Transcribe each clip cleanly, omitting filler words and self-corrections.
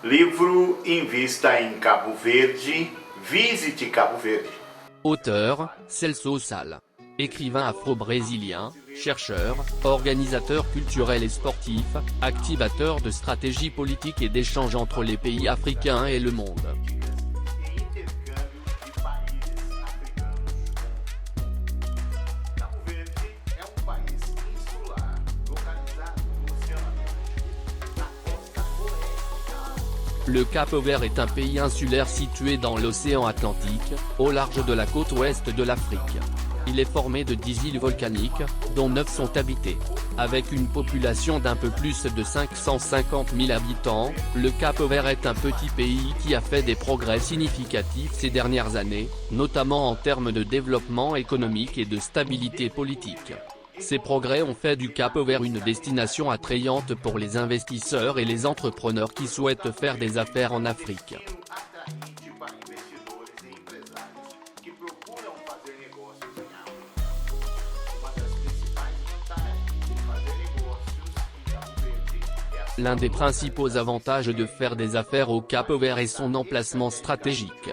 Livro Invista em Cabo Verde, visite Cabo Verde. Auteur, Celso Sal. Écrivain afro-brésilien, chercheur, organisateur culturel et sportif, activateur de stratégies politiques et d'échanges entre les pays africains et le monde. Le Cap-Vert est un pays insulaire situé dans l'océan Atlantique, au large de la côte ouest de l'Afrique. Il est formé de 10 îles volcaniques, dont 9 sont habitées. Avec une population d'un peu plus de 550 000 habitants, le Cap-Vert est un petit pays qui a fait des progrès significatifs ces dernières années, notamment en termes de développement économique et de stabilité politique. Ces progrès ont fait du Cap-Vert une destination attrayante pour les investisseurs et les entrepreneurs qui souhaitent faire des affaires en Afrique. L'un des principaux avantages de faire des affaires au Cap-Vert est son emplacement stratégique.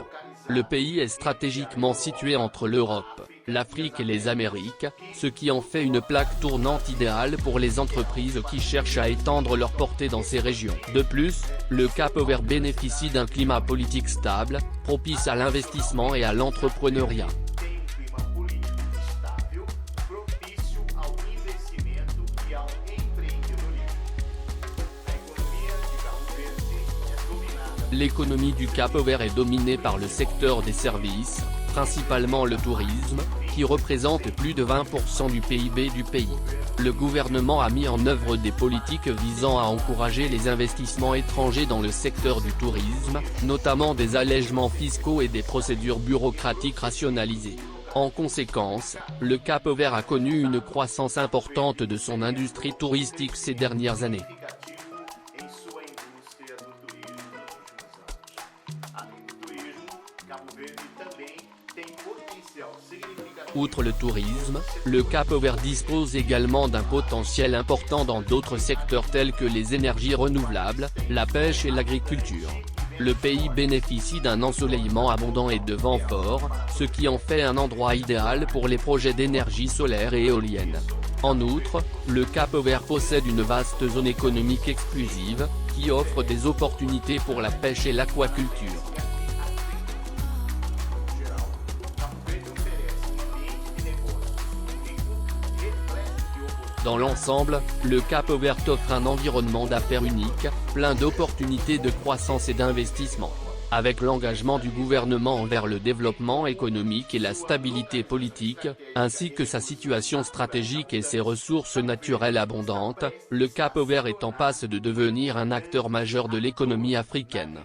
Le pays est stratégiquement situé entre l'Europe, l'Afrique et les Amériques, ce qui en fait une plaque tournante idéale pour les entreprises qui cherchent à étendre leur portée dans ces régions. De plus, le Cap-Vert bénéficie d'un climat politique stable, propice à l'investissement et à l'entrepreneuriat. L'économie du Cap-Vert est dominée par le secteur des services, principalement le tourisme, qui représente plus de 20% du PIB du pays. Le gouvernement a mis en œuvre des politiques visant à encourager les investissements étrangers dans le secteur du tourisme, notamment des allègements fiscaux et des procédures bureaucratiques rationalisées. En conséquence, le Cap-Vert a connu une croissance importante de son industrie touristique ces dernières années. Outre le tourisme, le Cap-Vert dispose également d'un potentiel important dans d'autres secteurs tels que les énergies renouvelables, la pêche et l'agriculture. Le pays bénéficie d'un ensoleillement abondant et de vents forts, ce qui en fait un endroit idéal pour les projets d'énergie solaire et éolienne. En outre, le Cap-Vert possède une vaste zone économique exclusive, qui offre des opportunités pour la pêche et l'aquaculture. Dans l'ensemble, le Cap-Vert offre un environnement d'affaires unique, plein d'opportunités de croissance et d'investissement. Avec l'engagement du gouvernement envers le développement économique et la stabilité politique, ainsi que sa situation stratégique et ses ressources naturelles abondantes, le Cap-Vert est en passe de devenir un acteur majeur de l'économie africaine.